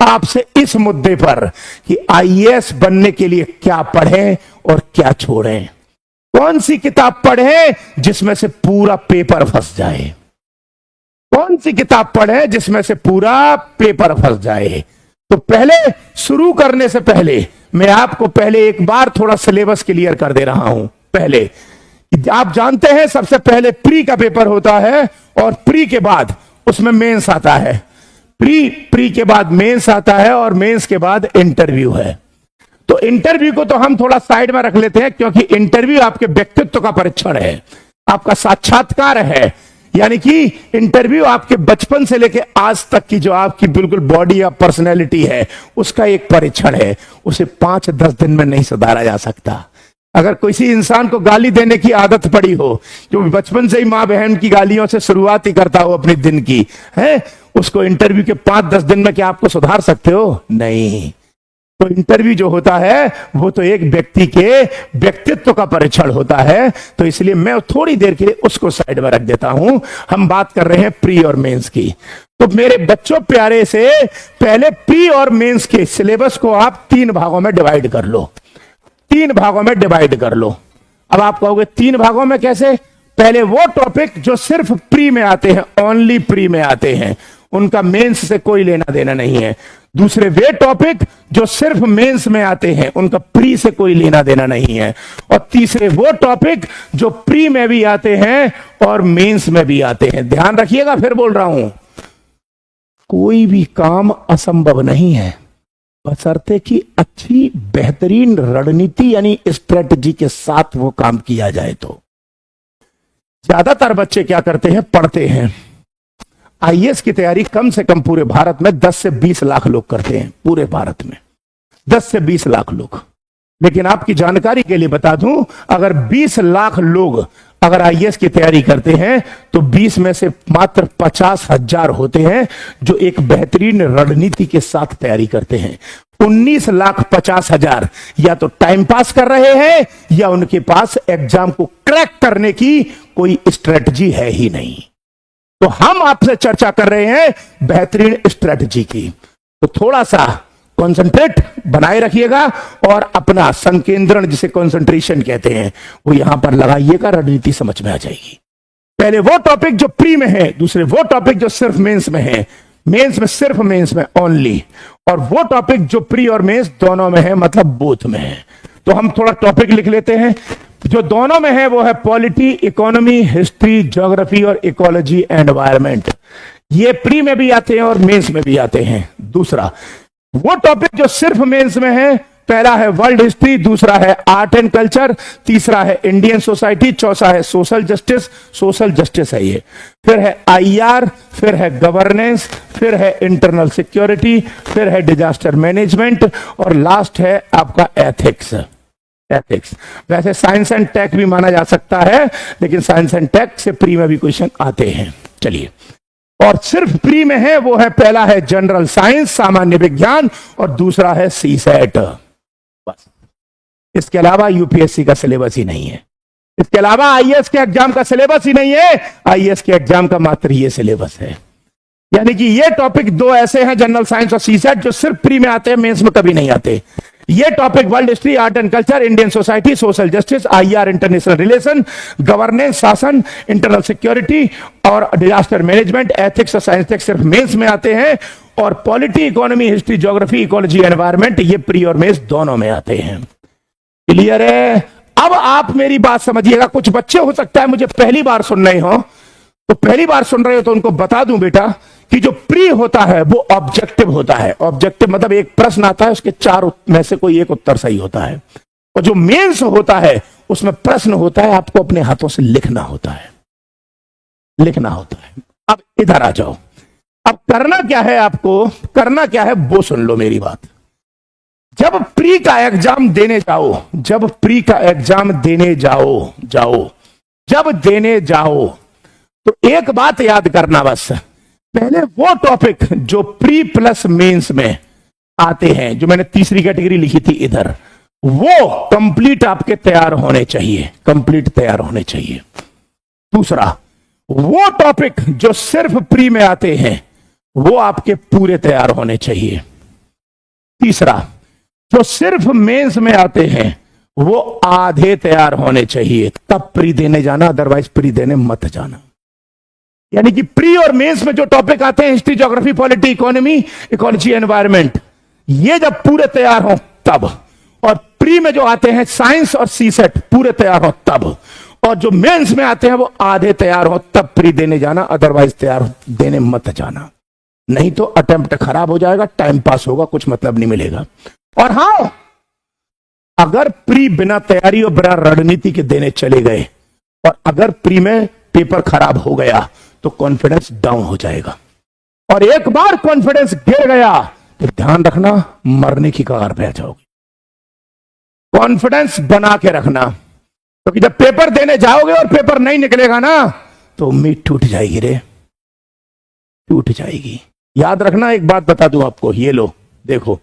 आपसे इस मुद्दे पर कि आईएएस बनने के लिए क्या पढ़ें और क्या छोड़ें। कौन सी किताब पढ़ें जिसमें से पूरा पेपर फंस जाए, कौन सी किताब पढ़ें जिसमें से पूरा पेपर फंस जाए। तो पहले शुरू करने से पहले मैं आपको पहले एक बार थोड़ा सिलेबस क्लियर कर दे रहा हूं। पहले आप जानते हैं सबसे पहले का पेपर होता है और के बाद उसमें मेंस आता है। प्री के बाद मेंस आता है और मेंस के बाद इंटरव्यू है। तो इंटरव्यू को तो हम थोड़ा साइड में रख लेते हैं, क्योंकि इंटरव्यू आपके व्यक्तित्व का परीक्षण है, आपका साक्षात्कार है। यानी कि इंटरव्यू आपके बचपन से लेकर आज तक की जो आपकी बिल्कुल बॉडी या पर्सनैलिटी है उसका एक परीक्षण है। उसे 5-10 दिन में नहीं सुधारा जा सकता। अगर किसी इंसान को गाली देने की आदत पड़ी हो, जो बचपन से ही माँ बहन की गालियों से शुरुआत ही करता हो अपने दिन की, है, उसको इंटरव्यू के 5-10 दिन में क्या आपको सुधार सकते हो? नहीं। तो इंटरव्यू जो होता है वो तो एक व्यक्ति के व्यक्तित्व का परीक्षण होता है। तो इसलिए मैं थोड़ी देर के लिए उसको साइड में रख देता हूं। हम बात कर रहे हैं प्री और मेंस की। तो मेरे बच्चों प्यारे से पहले प्री और मेंस के सिलेबस को आप 3 भागों में डिवाइड कर लो। 3 भागों में डिवाइड कर लो। अब आप कहोगे 3 भागों में कैसे? पहले वो टॉपिक जो सिर्फ प्री में आते हैं, ओनली प्री में आते हैं, उनका मेंस से कोई लेना देना नहीं है। दूसरे वे टॉपिक जो सिर्फ मेंस में आते हैं, उनका प्री से कोई लेना देना नहीं है। और तीसरे वो टॉपिक जो प्री में भी आते हैं और मेंस में भी आते हैं। ध्यान रखिएगा, फिर बोल रहा हूं, कोई भी काम असंभव नहीं है, बशर्ते कि अच्छी बेहतरीन रणनीति यानी स्ट्रेटजी के साथ वो काम किया जाए। तो ज्यादातर बच्चे क्या करते हैं? पढ़ते हैं। आईएएस की तैयारी कम से कम पूरे भारत में 10 से 20 लाख लोग करते हैं, पूरे भारत में 10 से 20 लाख लोग। लेकिन आपकी जानकारी के लिए बता दूं, अगर 20 लाख लोग अगर आईएएस की तैयारी करते हैं तो 20 में से मात्र 50,000 होते हैं जो एक बेहतरीन रणनीति के साथ तैयारी करते हैं। 19,50,000 या तो टाइम पास कर रहे हैं या उनके पास एग्जाम को क्रैक करने की कोई स्ट्रेटजी है ही नहीं। तो हम आपसे चर्चा कर रहे हैं बेहतरीन स्ट्रेटजी की। तो थोड़ा सा कंसंट्रेट बनाए रखिएगा और अपना संकेंद्रण, जिसे कंसंट्रेशन कहते हैं, वो यहां पर लगाइएगा, रणनीति समझ में आ जाएगी। पहले वो टॉपिक जो प्री में है, दूसरे वो टॉपिक जो सिर्फ मेंस में है, मेंस में सिर्फ मेंस में ओनली, और वो टॉपिक जो प्री और मेंस दोनों में है, मतलब बोथ में है। तो हम थोड़ा टॉपिक लिख लेते हैं। जो दोनों में है वो है पॉलिटी, इकोनॉमी, हिस्ट्री, ज्योग्राफी और इकोलॉजी एनवायरमेंट। ये प्री में भी आते हैं और मेंस में भी आते हैं। दूसरा वो टॉपिक जो सिर्फ मेंस में है, पहला है वर्ल्ड हिस्ट्री, दूसरा है आर्ट एंड कल्चर, तीसरा है इंडियन सोसाइटी, चौथा है सोशल जस्टिस है ये, फिर है आईआर, फिर है गवर्नेंस, फिर है इंटरनल सिक्योरिटी, फिर है डिजास्टर मैनेजमेंट और लास्ट है आपका एथिक्स। वैसे साइंस एंड टेक भी माना जा सकता है, लेकिन साइंस एंड टेक से प्री में भी क्वेश्चन आते हैं। चलिए, और सिर्फ प्री में है वो है, पहला है जनरल साइंस, सामान्य विज्ञान, और दूसरा है सीसेट। बस, इसके अलावा यूपीएससी का सिलेबस ही नहीं है, इसके अलावा आईएएस के एग्जाम का सिलेबस ही नहीं है। आईएएस के एग्जाम का मात्र ये सिलेबस है। यानी कि ये टॉपिक 2 ऐसे हैं, जनरल साइंस और सीसेट, जो सिर्फ प्री में आते हैं, मेंस में कभी नहीं आते। ये topic world history, art and culture, Indian society, social justice, IR, international relation, governance, शासन, इंटरनल सिक्योरिटी और डिजास्टर मैनेजमेंट, एथिक्स और साइंस टेक सिर्फ मेंस में आते हैं, और polity, economy, history, geography, ecology, environment ये प्री और मेंस दोनों में आते हैं। क्लियर है? अब आप मेरी बात समझिएगा। कुछ बच्चे हो सकता है मुझे पहली बार सुन रहे हो, तो पहली बार सुन रहे हो तो उनको बता दूं बेटा कि जो प्री होता है वो ऑब्जेक्टिव होता है। ऑब्जेक्टिव मतलब एक प्रश्न आता है, उसके 4 में से कोई एक उत्तर सही होता है। और जो मेंस होता है उसमें प्रश्न होता है, आपको अपने हाथों से लिखना होता है। अब इधर आ जाओ। अब करना क्या है, आपको करना क्या है वो सुन लो मेरी बात। जब प्री का एग्जाम देने जाओ तो एक बात याद करना, बस पहले वो टॉपिक जो प्री प्लस मेंस में आते हैं, जो मैंने तीसरी कैटेगरी लिखी थी इधर, वो कंप्लीट आपके तैयार होने चाहिए। दूसरा, वो टॉपिक जो सिर्फ प्री में आते हैं वो आपके पूरे तैयार होने चाहिए। तीसरा, जो सिर्फ मेंस में आते हैं वो आधे तैयार होने चाहिए, तब प्री देने जाना, अदरवाइज प्री देने मत जाना। यानी कि प्री और मेंस में जो टॉपिक आते हैं, history, geography, polity, economy, ecology, environment, ये जब पूरे तैयार हो तब, और प्री में जो आते हैं साइंस और सी सेट पूरे तैयार हो तब, और जो मेंस में आते हैं वो आधे तैयार हो तब प्री देने जाना, अदरवाइज तैयार देने मत जाना। नहीं तो अटेम्प्ट खराब हो जाएगा, टाइम पास होगा, कुछ मतलब नहीं मिलेगा। और हां, अगर प्री बिना तैयारी और बिना रणनीति के देने चले गए और अगर प्री में पेपर खराब हो गया तो कॉन्फिडेंस डाउन हो जाएगा, और एक बार कॉन्फिडेंस गिर गया तो ध्यान रखना, मरने की कगार पे आ जाओगे। कॉन्फिडेंस बना के रखना, क्योंकि जब पेपर देने जाओगे और पेपर नहीं निकलेगा ना तो उम्मीद टूट जाएगी रे, टूट जाएगी। याद रखना, एक बात बता दूं आपको, ये लो देखो,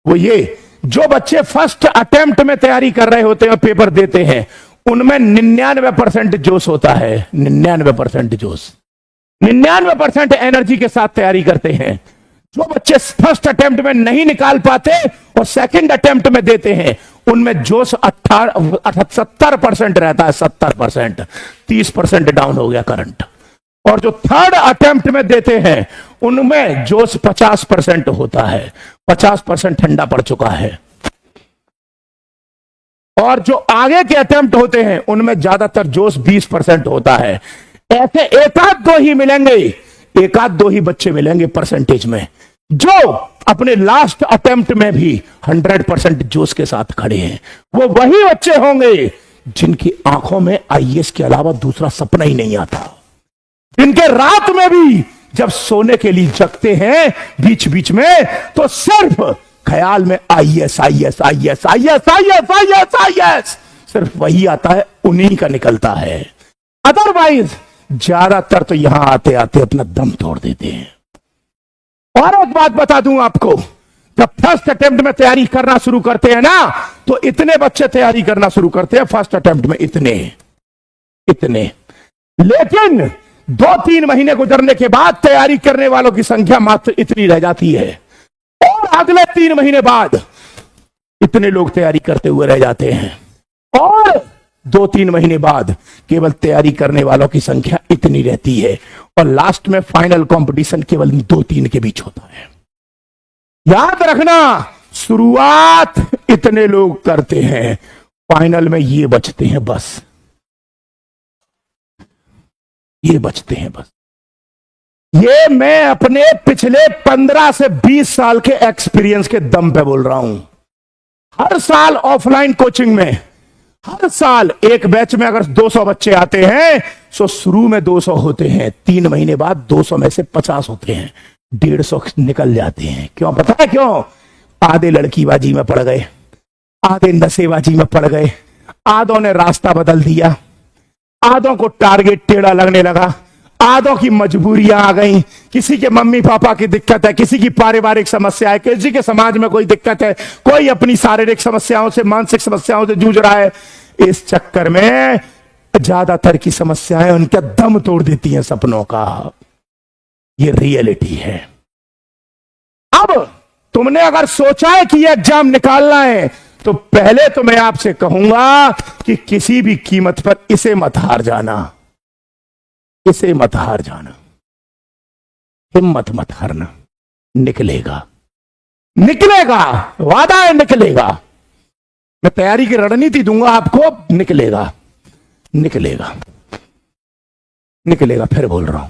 वो ये जो बच्चे फर्स्ट अटेम्प्ट में तैयारी कर रहे होते हैं और पेपर देते हैं, उनमें 99% जोश होता है, 99% जोश, 99% एनर्जी के साथ तैयारी करते हैं। जो बच्चे फर्स्ट अटेम्प्ट में नहीं निकाल पाते और सेकंड अटेम्प्ट में देते हैं, उनमें जोश 70% रहता है, 70%, 30% डाउन हो गया करंट। और जो थर्ड अटेम्प्ट में देते हैं उनमें जोश 50% होता है, 50% ठंडा पड़ चुका है। और जो आगे के अटेम्प्ट होते हैं उनमें ज्यादातर जोश 20% होता है। ऐसे एकाध दो ही मिलेंगे, एकाध दो ही बच्चे मिलेंगे परसेंटेज में जो अपने लास्ट अटेम्प्ट में भी 100% जोश के साथ खड़े हैं। वो वही बच्चे होंगे जिनकी आंखों में आईएएस के अलावा दूसरा सपना ही नहीं आता, जिनके रात में भी जब सोने के लिए जगते हैं बीच बीच में तो सिर्फ ख्याल में IAS IAS IAS IAS IAS IAS IAS सिर्फ वही आता है, उन्हीं का निकलता है। अदरवाइज ज्यादातर तो यहां आते आते अपना दम तोड़ देते हैं। और एक बात बता दूं आपको, जब फर्स्ट अटेम्प्ट में तैयारी करना शुरू करते हैं ना तो इतने बच्चे तैयारी करना शुरू करते हैं फर्स्ट अटेम्प्ट में, इतने। लेकिन 2-3 महीने गुजरने के बाद तैयारी करने वालों की संख्या मात्र इतनी रह जाती है, और अगले 3 महीने बाद इतने लोग तैयारी करते हुए रह जाते हैं, और 2-3 महीने बाद केवल तैयारी करने वालों की संख्या इतनी रहती है, और लास्ट में फाइनल कंपटीशन केवल 2-3 के बीच होता है। याद रखना, शुरुआत इतने लोग करते हैं, फाइनल में ये बचते हैं बस, ये बचते हैं बस। ये मैं अपने पिछले 15 से 20 साल के एक्सपीरियंस के दम पे बोल रहा हूं। हर साल ऑफलाइन कोचिंग में, हर साल एक बैच में अगर 200 बच्चे आते हैं तो शुरू में 200 होते हैं, 3 महीने बाद 200 में से 50 होते हैं, 150 निकल जाते हैं। क्यों पता है क्यों? आधे लड़कीबाजी में पड़ गए, आधे नशेबाजी में पड़ गए, आधों ने रास्ता बदल दिया, आधों को टारगेट टेढ़ा लगने लगा, आधों की मजबूरियां आ गई, किसी के मम्मी पापा की दिक्कत है, किसी की पारिवारिक समस्या है, किसी के समाज में कोई दिक्कत है, कोई अपनी शारीरिक समस्याओं से, मानसिक समस्याओं से जूझ रहा है। इस चक्कर में ज्यादातर की समस्याएं उनका दम तोड़ देती हैं सपनों का। ये रियलिटी है। अब तुमने अगर सोचा है कि यह एग्जाम निकालना है तो पहले तो मैं आपसे कहूंगा कि किसी भी कीमत पर इसे मत हार जाना, इसे मत हार जाना, हिम्मत मत हारना। निकलेगा, निकलेगा, वादा है निकलेगा। मैं तैयारी की रणनीति दूंगा आपको, निकलेगा, निकलेगा, निकलेगा। फिर बोल रहा हूं,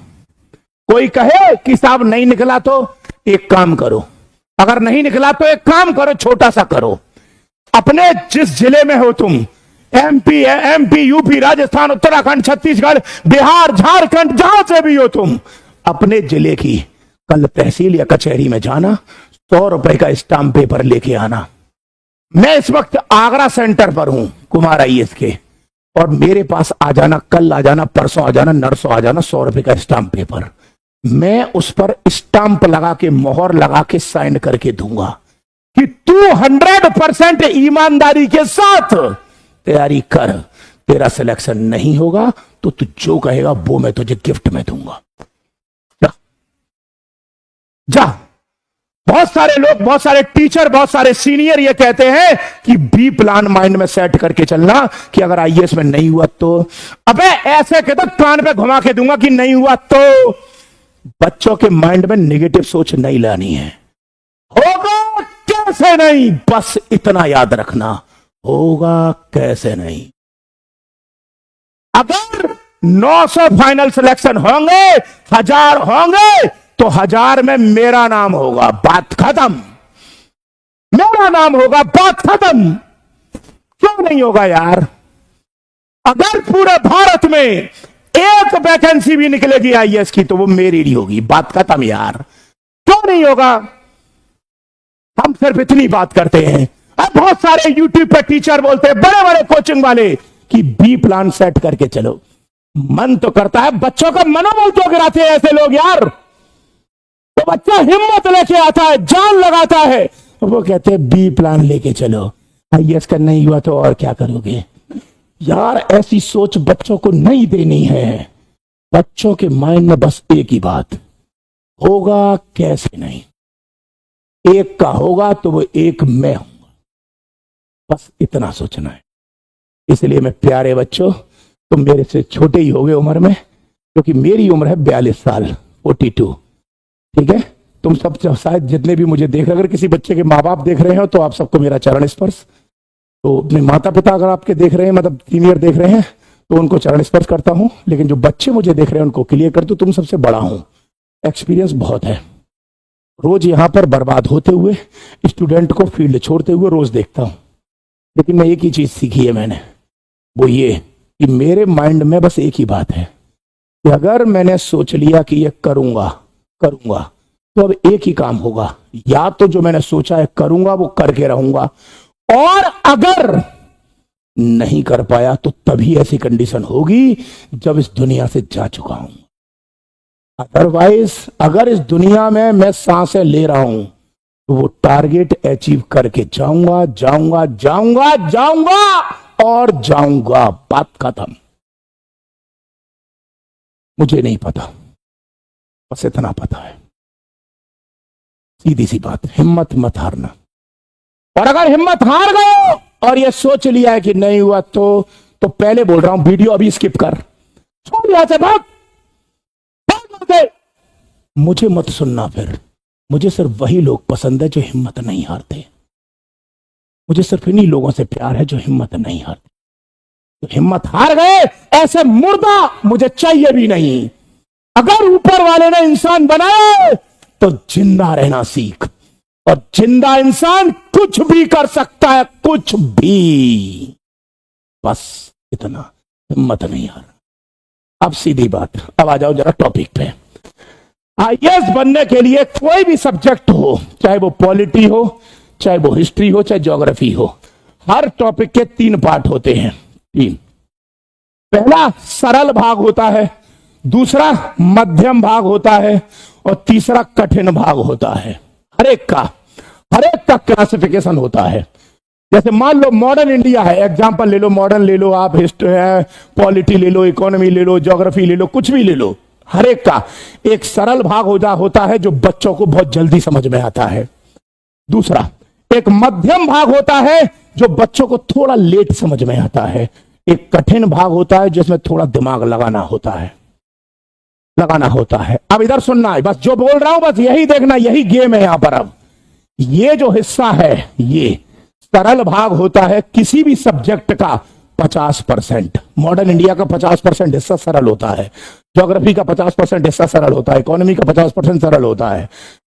कोई कहे कि साहब नहीं निकला तो एक काम करो, अगर नहीं निकला तो एक काम करो, छोटा सा करो। अपने जिस जिले में हो तुम, एमपी, यूपी, राजस्थान, उत्तराखंड, छत्तीसगढ़, बिहार, झारखंड, जहां से भी हो तुम, अपने जिले की कल तहसील या कचहरी में जाना, 100 रुपए का स्टाम्प पेपर लेके आना। मैं इस वक्त आगरा सेंटर पर हूं, कुमार आईएएस के, और मेरे पास आ जाना, कल आ जाना, परसों आ जाना, नरसों आ जाना, 100 रुपए का स्टाम्प पेपर। मैं उस पर स्टाम्प लगा के, मोहर लगा के साइन करके दूंगा कि तू 100% ईमानदारी के साथ तैयारी कर। तेरा सिलेक्शन नहीं होगा तो तू जो कहेगा वो मैं तुझे गिफ्ट में दूंगा। जा, जा। बहुत सारे लोग, बहुत सारे टीचर, बहुत सारे सीनियर ये कहते हैं कि बी प्लान माइंड में सेट करके चलना कि अगर आईएएस में नहीं हुआ तो। अबे ऐसे कहते कान पे घुमा के दूंगा कि नहीं हुआ तो। बच्चों के माइंड में नेगेटिव सोच नहीं लानी है। होगा कैसे नहीं, बस इतना याद रखना, होगा कैसे नहीं। अगर 900 फाइनल सिलेक्शन होंगे, 1000 होंगे, तो 1000 में मेरा नाम होगा, बात खत्म। मेरा नाम होगा, बात खत्म। क्यों नहीं होगा यार? अगर पूरे भारत में एक वैकेंसी भी निकलेगी आईएएस की तो वो मेरी नहीं होगी, बात खत्म यार। क्यों नहीं होगा? हम सिर्फ इतनी बात करते हैं। अब बहुत सारे यूट्यूब पे टीचर बोलते हैं, बड़े बड़े कोचिंग वाले, कि बी प्लान सेट करके चलो। मन तो करता है, बच्चों का मनोबल क्यों गिराते हैं ऐसे लोग यार? तो बच्चा हिम्मत लेके आता है, जान लगाता है, वो कहते हैं बी प्लान लेके चलो, आईएएस का नहीं हुआ तो और क्या करोगे यार? ऐसी सोच बच्चों को नहीं देनी है। बच्चों के माइंड में बस एक ही बात, होगा कैसे नहीं। एक का होगा तो वो एक मैं हूंगा, बस इतना सोचना है। इसलिए मैं प्यारे बच्चों, तुम मेरे से छोटे ही होगे उम्र में, क्योंकि मेरी उम्र है 42 साल, 42। ठीक है, तुम सब शायद जितने भी मुझे देख रहे, अगर किसी बच्चे के माँ बाप देख रहे हो तो आप सबको मेरा चरण स्पर्श। तो अपने माता पिता अगर आपके देख रहे हैं, मतलब सीनियर देख रहे हैं, तो उनको चरण स्पर्श करता हूं। लेकिन जो बच्चे मुझे देख रहे हैं उनको क्लियर कर दो, तुम सबसे बड़ा हूं, एक्सपीरियंस बहुत है। रोज यहां पर बर्बाद होते हुए, स्टूडेंट को फील्ड छोड़ते हुए रोज देखता हूं। लेकिन मैं एक ही चीज सीखी है मैंने, वो ये कि मेरे माइंड में बस एक ही बात है कि अगर मैंने सोच लिया कि ये करूंगा तो अब एक ही काम होगा, या तो जो मैंने सोचा है करूंगा वो करके रहूंगा, और अगर नहीं कर पाया तो तभी ऐसी कंडीशन होगी जब इस दुनिया से जा चुका हूं। अदरवाइज अगर इस दुनिया में मैं सांसें ले रहा हूं तो वो टारगेट अचीव करके जाऊंगा जाऊंगा जाऊंगा जाऊंगा और जाऊंगा, बात खत्म। मुझे नहीं पता, बस इतना पता है, सीधी सी बात, हिम्मत मत हारना। और अगर हिम्मत हार गए और ये सोच लिया है कि नहीं हुआ तो पहले बोल रहा हूं, वीडियो अभी स्किप कर, छोड़ यहां से, भाग। मुझे मत सुनना फिर। मुझे सिर्फ वही लोग पसंद है जो हिम्मत नहीं हारते। मुझे सिर्फ इन्हीं लोगों से प्यार है जो हिम्मत नहीं हारते। तो हिम्मत हार गए ऐसे मुर्दा मुझे चाहिए भी नहीं। अगर ऊपर वाले ने इंसान बनाया तो जिंदा रहना सीख, और जिंदा इंसान कुछ भी कर सकता है, कुछ भी, बस इतना, हिम्मत नहीं हार। अब सीधी बात, अब आ जाओ जरा टॉपिक पे। आईएएस बनने के लिए कोई भी सब्जेक्ट हो, चाहे वो पॉलिटी हो, चाहे वो हिस्ट्री हो, चाहे ज्योग्राफी हो, हर टॉपिक के 3 पार्ट होते हैं। 3, पहला सरल भाग होता है, दूसरा मध्यम भाग होता है, और तीसरा कठिन भाग होता है। हर एक का क्लासिफिकेशन होता है। जैसे मान लो मॉडर्न इंडिया है, एग्जांपल ले लो, मॉडर्न ले लो, आप हिस्ट्री है, पॉलिटी ले लो, इकोनॉमी ले लो, ज्योग्राफी ले लो, कुछ भी ले लो। हर एक का एक सरल भाग होता है जो बच्चों को बहुत जल्दी समझ में आता है। दूसरा एक मध्यम भाग होता है जो बच्चों को थोड़ा लेट समझ में आता है। एक कठिन भाग होता है जिसमें थोड़ा दिमाग लगाना होता है। अब इधर सुनना है, बस जो बोल रहा हूं बस यही देखना, यही गेम है यहां पर। अब ये जो हिस्सा है, ये सरल भाग होता है किसी भी सब्जेक्ट का 50%। मॉडर्न इंडिया का 50% हिस्सा सरल होता है, ज्योग्राफी का 50% हिस्सा सरल होता है, इकोनॉमी का 50% सरल होता है।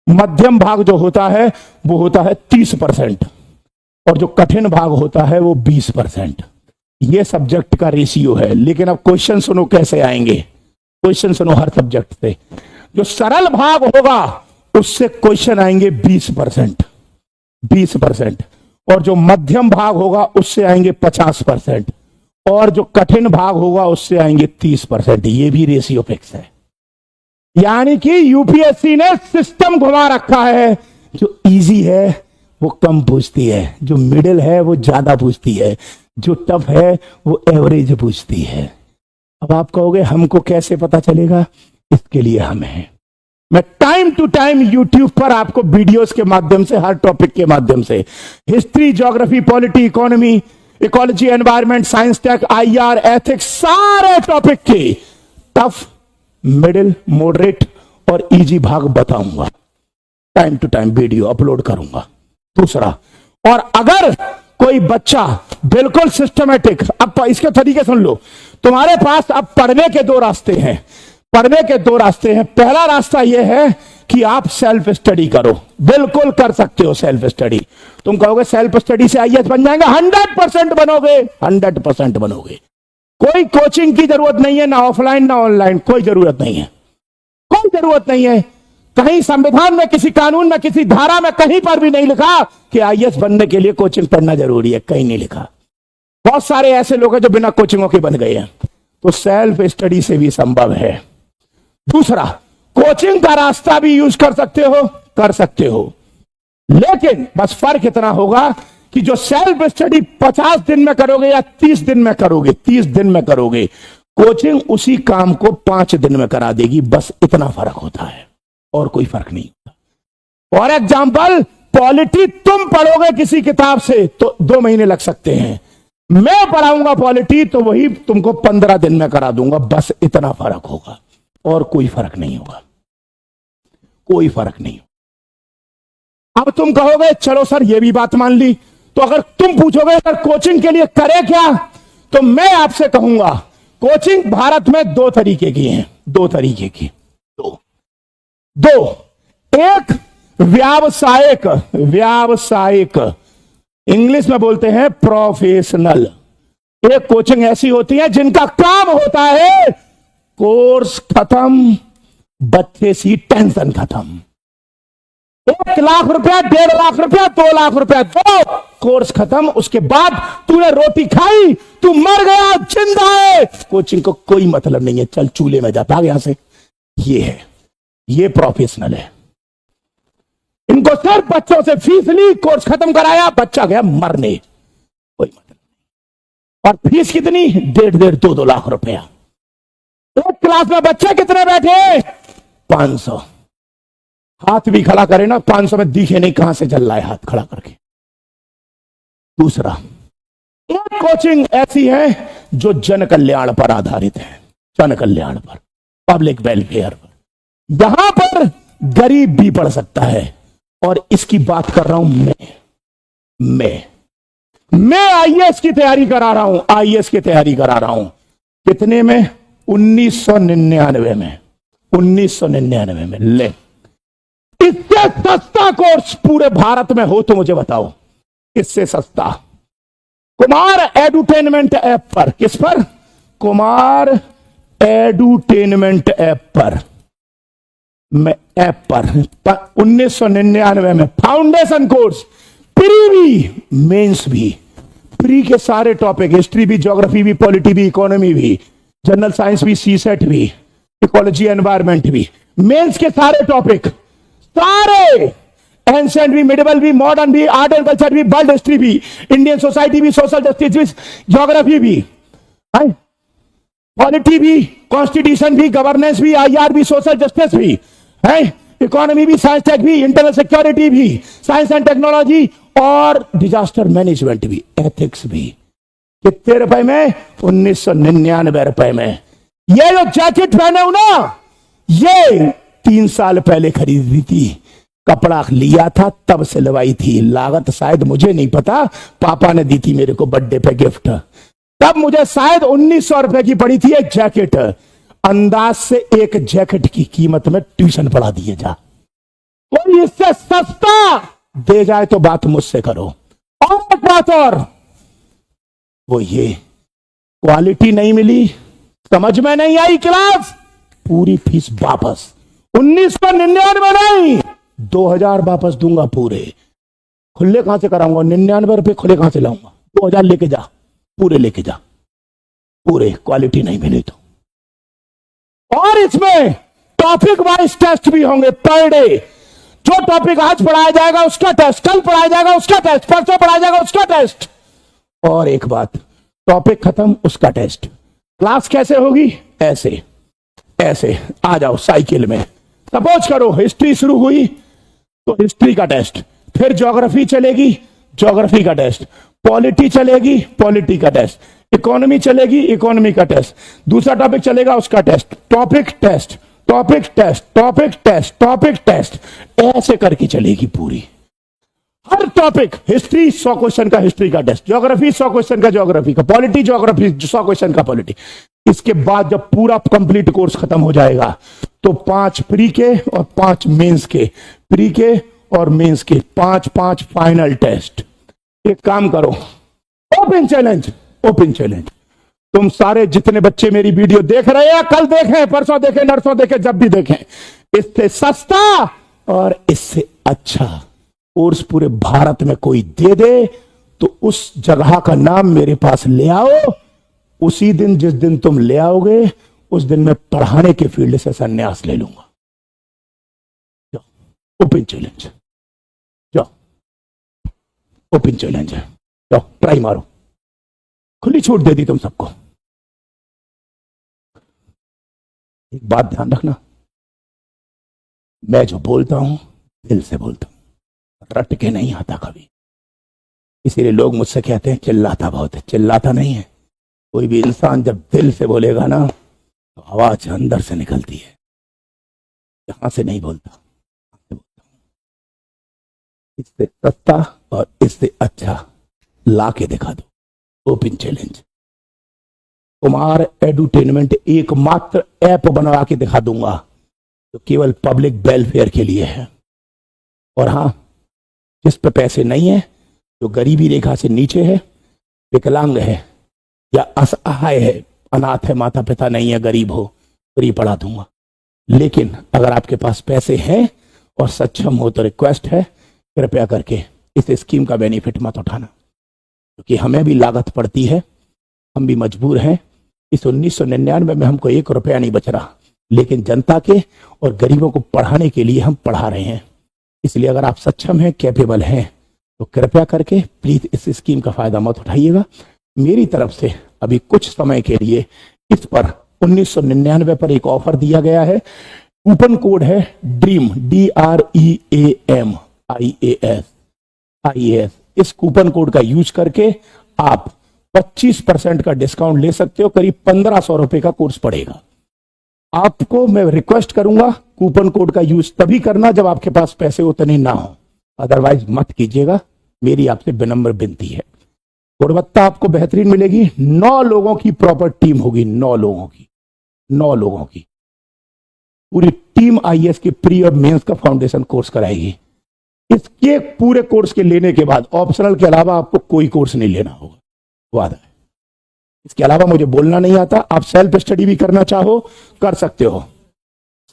मध्यम भाग जो होता है वो होता है 30%, और जो कठिन भाग होता है वो 20%। ये सब्जेक्ट का रेशियो है। लेकिन अब क्वेश्चन सुनो कैसे आएंगे, क्वेश्चन सुनो हर सब्जेक्ट से। जो सरल भाग होगा उससे क्वेश्चन आएंगे 20%, और जो मध्यम भाग होगा उससे आएंगे 50%, और जो कठिन भाग होगा उससे आएंगे 30%। ये भी रेशियो फिक्स है। यानी कि यूपीएससी ने सिस्टम घुमा रखा है। जो इजी है वो कम पूछती है, जो मिडिल है वो ज्यादा पूछती है, जो टफ है वो एवरेज पूछती है। अब आप कहोगे हमको कैसे पता चलेगा? इसके लिए हम हैं। मैं टाइम टू टाइम यूट्यूब पर आपको वीडियोस के माध्यम से, हर टॉपिक के माध्यम से, history, geography, polity, economy, ecology, environment, science, tech, IR, ethics, सारे टॉपिक के टफ, मिडिल, मॉडरेट और इजी भाग बताऊंगा। Time to time video upload करूंगा। दूसरा, और अगर कोई बच्चा बिल्कुल सिस्टमेटिक, अब इसके तरीके सुन लो, तुम्हारे पास अब पढ़ने के दो रास्ते हैं। पढ़ने के दो रास्ते हैं। पहला रास्ता यह है कि आप सेल्फ स्टडी करो, बिल्कुल कर सकते हो सेल्फ स्टडी। तुम कहोगे सेल्फ स्टडी से आईएएस बन जाएंगे, 100% बनोगे, 100% बनोगे। कोई कोचिंग की जरूरत नहीं है, ना ऑफलाइन ना ऑनलाइन, कोई जरूरत नहीं है, कोई जरूरत नहीं है। कहीं संविधान में, किसी कानून में, किसी धारा में कहीं पर भी नहीं लिखा कि आईएएस बनने के लिए कोचिंग पढ़ना जरूरी है, कहीं नहीं लिखा। बहुत सारे ऐसे लोग हैं जो बिना कोचिंगों के बन गए हैं। तो सेल्फ स्टडी से भी संभव है। दूसरा, कोचिंग का रास्ता भी यूज कर सकते हो, कर सकते हो, लेकिन बस फर्क इतना होगा कि जो सेल्फ स्टडी 50 दिन में करोगे या 30 दिन में करोगे, 30 दिन में करोगे, कोचिंग उसी काम को 5 दिन में करा देगी। बस इतना फर्क होता है और कोई फर्क नहीं होता। फॉर एग्जाम्पल, पॉलिटी तुम पढ़ोगे किसी किताब से तो 2 महीने लग सकते हैं, मैं पढ़ाऊंगा पॉलिटी तो वही तुमको 15 दिन में करा दूंगा। बस इतना फर्क होगा और कोई फर्क नहीं होगा, कोई फर्क नहीं। अब तुम कहोगे चलो सर ये भी बात मान ली, तो अगर तुम पूछोगे सर कोचिंग के लिए करे क्या, तो मैं आपसे कहूंगा कोचिंग भारत में 2 तरीके की हैं, 2 तरीके की, दो। एक व्यावसायिक, व्यावसायिक इंग्लिश में बोलते हैं प्रोफेशनल। एक कोचिंग ऐसी होती है जिनका काम होता है कोर्स खत्म, बच्चे सी टेंशन खत्म। 1 लाख रुपया, 1.5 लाख रुपया, 2 लाख रुपया दो, कोर्स खत्म। उसके बाद तूने रोटी खाई, तू मर गया, जिंदा है, कोचिंग को कोई मतलब नहीं है, चल चूल्हे में जा, भाग यहां से। ये है, ये प्रोफेशनल है। इनको सिर्फ बच्चों से फीस ली, कोर्स खत्म कराया, बच्चा गया मरने, कोई मतलब नहीं। और फीस कितनी? 1.5, 2 लाख रुपया। एक क्लास में बच्चे कितने बैठे? 500। हाथ भी खड़ा करे ना, 500 में दिखे नहीं कहां से चल रहा है हाथ खड़ा करके। दूसरा, एक कोचिंग ऐसी है जो जन कल्याण पर आधारित है, जन कल्याण पर, पब्लिक वेलफेयर पर। यहां पर गरीब भी पढ़ सकता है, और इसकी बात कर रहा हूं मैं आईएएस की तैयारी करा रहा हूं, आईएएस की तैयारी करा रहा हूं। कितने में? 1999 में, 1999 में। ले, इससे सस्ता कोर्स पूरे भारत में हो तो मुझे बताओ, इससे सस्ता। कुमार एडुटेनमेंट ऐप पर, किस पर? कुमार एडुटेनमेंट ऐप पर, मैं ऐप पर 1999 में फाउंडेशन कोर्स, प्री भी, मेंस भी, प्री के सारे टॉपिक, हिस्ट्री भी, ज्योग्राफी भी, पॉलिटी भी, इकोनॉमी भी, जनरल साइंस भी, सीसेट भी, इकोलॉजी, एनवायरमेंट भी, मेंस के सारे टॉपिक, सारे, एंशिएंट भी, मिडिवल भी, मॉडर्न भी, आर्ट एंड कल्चर भी, वर्ल्ड हिस्ट्री भी, इंडियन सोसाइटी भी, सोशल जस्टिस भी, ज्योग्राफी भी, पॉलिटी भी, कॉन्स्टिट्यूशन भी, गवर्नेंस भी, आईआर भी, सोशल जस्टिस भी है, इकोनॉमी भी, साइंस टेक भी, इंटरनल सिक्योरिटी भी, साइंस एंड टेक्नोलॉजी और डिजास्टर मैनेजमेंट भी, एथिक्स भी। कितने रुपए में? 1999 रुपए में। ये जो जैकेट पहने हो ना, ये 3 साल पहले खरीदी थी, कपड़ा लिया था तब सिलवाई थी, लागत शायद मुझे नहीं पता, पापा ने दी थी मेरे को बर्थडे पे गिफ्ट, तब मुझे शायद 1900 रुपए की पड़ी थी एक जैकेट। अंदाज से एक जैकेट की कीमत में ट्यूशन पढ़ा दिए जा। कोई इससे सस्ता दे जाए तो बात मुझसे करो। और एक बात और, वो ये क्वालिटी नहीं मिली, समझ में नहीं आई क्लास, पूरी फीस वापस। 1999 में नहीं, 2000 वापस दूंगा पूरे। खुले कहां से कराऊंगा? 99 रुपए खुले कहां से लाऊंगा? 2000 लेके जा, पूरे लेके जा, पूरे। क्वालिटी नहीं मिली तो। और इसमें टॉपिक वाइज टेस्ट भी होंगे पर डे। जो टॉपिक आज पढ़ाया जाएगा उसका टेस्ट, कल पढ़ाया जाएगा उसका टेस्ट, परसों पढ़ाया जाएगा उसका टेस्ट। और एक बात, टॉपिक खत्म उसका टेस्ट। क्लास कैसे होगी? ऐसे ऐसे आ जाओ साइकिल में, सपोज करो हिस्ट्री शुरू हुई तो हिस्ट्री का टेस्ट, फिर ज्योग्राफी चलेगी, ज्योग्राफी का टेस्ट, पॉलिटी चलेगी, पॉलिटी का टेस्ट, इकोनॉमी चलेगी, इकोनॉमी का टेस्ट, दूसरा टॉपिक चलेगा उसका test, topic test, topic test, topic test, topic test, ऐसे करके चलेगी पूरी। हर टॉपिक, हिस्ट्री 100 क्वेश्चन का हिस्ट्री का टेस्ट, ज्योग्राफी 100 क्वेश्चन का ज्योग्राफी का, पॉलिटी ज्योग्राफी 100 क्वेश्चन का पॉलिटी। इसके बाद जब पूरा कंप्लीट कोर्स खत्म हो जाएगा तो 5 प्री के और 5 मेंस के, प्री के और मेंस के 5 फाइनल टेस्ट। एक काम करो, ओपन चैलेंज, ओपन चैलेंज, तुम सारे जितने बच्चे मेरी वीडियो देख रहे हैं, कल देखें, परसों देखें, नरसों देखें, जब भी देखें, इससे सस्ता और इससे अच्छा कोर्स पूरे भारत में कोई दे दे तो उस जगह का नाम मेरे पास ले आओ। उसी दिन, जिस दिन तुम ले आओगे, उस दिन मैं पढ़ाने के फील्ड से संन्यास ले लूंगा। ओपन चैलेंज, जाओ, ओपन चैलेंज है, जाओ ट्राई मारो, खुली छूट दे दी तुम सबको। एक बात ध्यान रखना, मैं जो बोलता हूं दिल से बोलता हूं, रट के नहीं आता कभी। इसीलिए लोग मुझसे कहते हैं चिल्लाता बहुत है, चिल्लाता नहीं है। कोई भी इंसान जब दिल से बोलेगा ना तो आवाज अंदर से निकलती है, यहां से नहीं बोलता, से बोलता हूं। इससे सस्ता और इससे अच्छा ला के दिखा दो। ओपन चैलेंज, कुमार एडुटेनमेंट एकमात्र ऐप बनवा के दिखा दूंगा जो केवल पब्लिक वेलफेयर के लिए है। और हां, जिस पे पैसे नहीं है, जो गरीबी रेखा से नीचे है, विकलांग है या असहाय है, अनाथ है, माता पिता नहीं है, गरीब हो, फ्री पढ़ा दूंगा। लेकिन अगर आपके पास पैसे हैं और सक्षम हो तो रिक्वेस्ट है, कृपया करके इस स्कीम का बेनिफिट मत उठाना, क्योंकि हमें भी लागत पड़ती है, हम भी मजबूर हैं। इस 1999 में हमको 1 रुपया नहीं बच रहा, लेकिन जनता के और गरीबों को पढ़ाने के लिए हम पढ़ा रहे हैं। इसलिए अगर आप सक्षम हैं, कैपेबल हैं, तो कृपया करके प्लीज इस स्कीम का फायदा मत उठाइएगा। मेरी तरफ से अभी कुछ समय के लिए इस पर 1999 पर एक ऑफर दिया गया है। कूपन कोड है ड्रीम, DREAM IAS। इस कूपन कोड का यूज करके आप 25% का डिस्काउंट ले सकते हो। करीब 1500 रुपए का कोर्स पड़ेगा। आपको मैं रिक्वेस्ट करूंगा कूपन कोड का यूज तभी करना जब आपके पास पैसे उतने ना हो, अदरवाइज मत कीजिएगा। मेरी आपसे विनम्र विनती है। गुणवत्ता आपको बेहतरीन मिलेगी। 9 लोगों की प्रॉपर टीम होगी, 9 लोगों की पूरी टीम IAS की प्री और मेंस का फाउंडेशन कोर्स कराएगी। इसके पूरे कोर्स के लेने के बाद ऑप्शनल के अलावा आपको कोई कोर्स नहीं लेना होगा, वादा है। इसके अलावा मुझे बोलना नहीं आता। आप सेल्फ स्टडी भी करना चाहो कर सकते हो,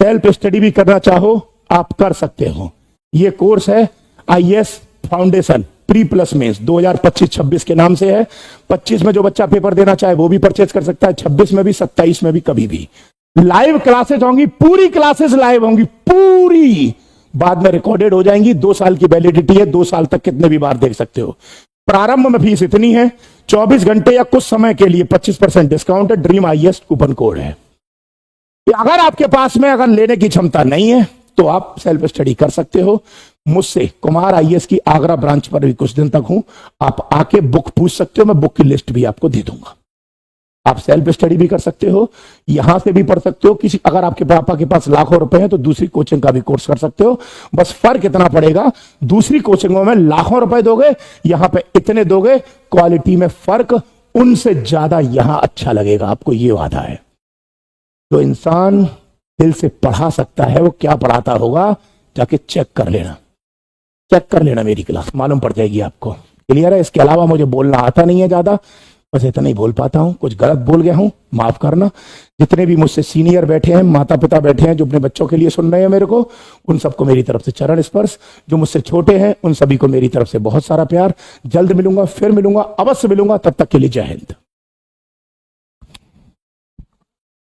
सेल्फ स्टडी भी करना चाहो आप कर सकते हो। ये कोर्स है IAS foundation pre plus mains 2025-26 के नाम से है। 25 में जो बच्चा पेपर देना चाहे वो भी परचेज कर सकता है, 26 में भी, 27 में भी, कभी भी। लाइव क्लासेस होंगी, पूरी क्लासेस लाइव होंगी, पूरी बाद में रिकॉर्डेड हो जाएंगी। 2 साल की वैलिडिटी है, 2 साल तक कितने भी बार देख सकते हो। प्रारंभ में फीस इतनी है, 24 घंटे या कुछ समय के लिए 25% डिस्काउंट है। ड्रीम IAS कूपन कोड है। अगर आपके पास में अगर लेने की क्षमता नहीं है तो आप सेल्फ स्टडी कर सकते हो मुझसे। कुमार IAS की आगरा ब्रांच पर भी कुछ दिन तक हूं, आप आके बुक पूछ सकते हो, मैं बुक की लिस्ट भी आपको दे दूंगा। आप सेल्फ स्टडी भी कर सकते हो, यहां से भी पढ़ सकते हो। किसी अगर आपके पापा के पास लाखों रुपए हैं तो दूसरी कोचिंग का भी कोर्स कर सकते हो। बस फर्क इतना पड़ेगा, दूसरी कोचिंगों में लाखों रुपए दोगे, यहां पे इतने दोगे, क्वालिटी में फर्क उनसे ज्यादा यहां अच्छा लगेगा, आपको ये वादा है। तो इंसान दिल से पढ़ा सकता है, वो क्या पढ़ाता होगा जाके चेक कर लेना, चेक कर लेना, मेरी क्लास मालूम पड़ जाएगी आपको। क्लियर है? इसके अलावा मुझे बोलना आता नहीं है ज्यादा, बस इतना ही बोल पाता हूं। कुछ गलत बोल गया हूं, माफ करना। जितने भी मुझसे सीनियर बैठे हैं, माता पिता बैठे हैं जो अपने बच्चों के लिए सुन रहे हैं मेरे को, उन सबको मेरी तरफ से चरण स्पर्श। जो मुझसे छोटे हैं उन सभी को मेरी तरफ से बहुत सारा प्यार। जल्द मिलूंगा, फिर मिलूंगा, अवश्य मिलूंगा। तब तक के लिए जय हिंद।